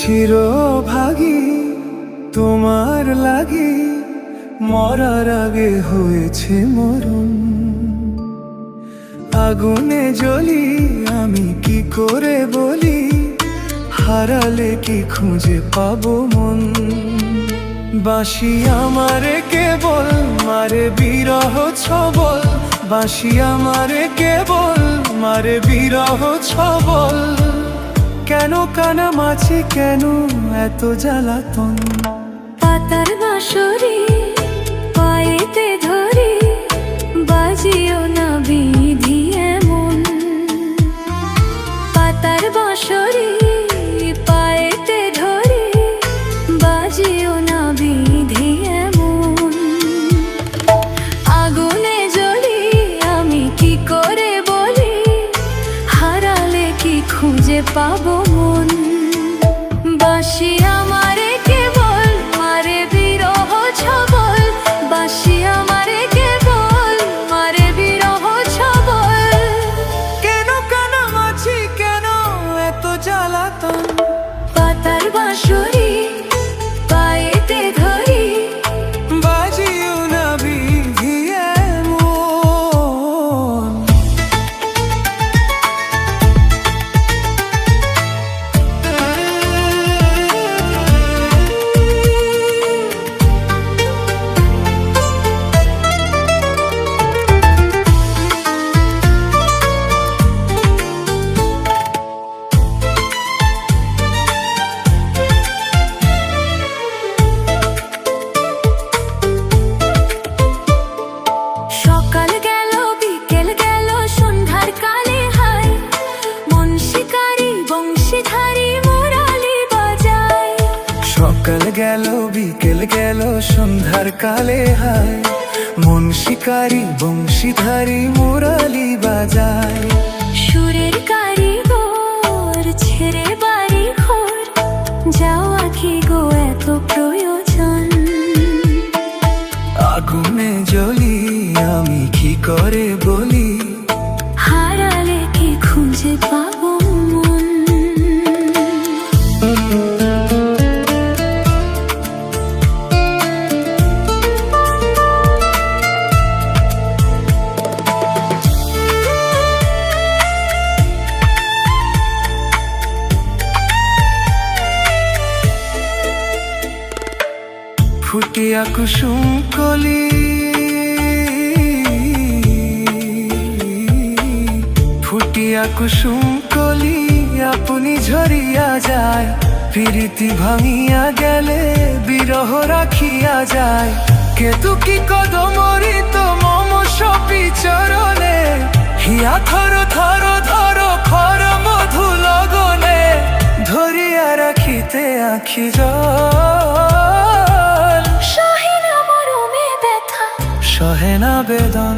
চিরভাগী তোমার লাগি মরার আগে হয়েছে মরণ। আগুনে জ্বলি আমি কি করে বলি, হারালে কি খুঁজে পাবো মন। বাঁশি আমারে কেবল মারে বিরহ ছবল, বাঁশি আমারে কেবল মারে বিরহ ছবল। কেন কানামাছি, কেন এত জ্বালাতন। পাতার বাঁশরি পায়েতে ধরি, বাজিও না বিধি এমন। পাতার বাঁশরি পায়েতে ধরি, বাজিও না বিধি এমন। আগুনে জ্বলি আমি কি করে বলি, হারালে কি খুঁজে পাবো মন। বাঁশি আমারে কেবল মারে বিরহ ছবল, বাঁশি আমারে কেবল মারে বিরহ ছবল। কেন কানামাছি, কেন এত জ্বালাতন। পাতার বাঁশরি পায়েতে ধরি, বাজিও না বিধি এমন। সকাল গেল বিকেল গেল সন্ধ্যার কালে হায়, মন শিকারি বংশীধারী মুরালি বাজায়। সকাল গেল বিকেল গেল সন্ধ্যার কালে হায়, মন শিকারি বংশীধারী মুরালি বাজায়। সুরের কারিগর ছেড়ে বাড়ি ঘর, যাওয়া কি গো এত প্রয়োজন। আগুনে জ্বলি আমি কি করে বলি, হারালে কি খুঁজে পাবো মন। ফুটিয়া কুসুম কলি, ফুটিয়া কুসুম কলি আপনি ঝরিয়া যায়। প্রীতি ভাঙিয়া গেলে বিরহ রাখিয়া যায়। কেতুকি কদমরিত মম সপি চরণে, হিয়া থর থর ধর খর মধু লগনে। ধরিয়া রাখিতে আখি জল, সহে না মরমে ব্যথা, সহে না বেদন।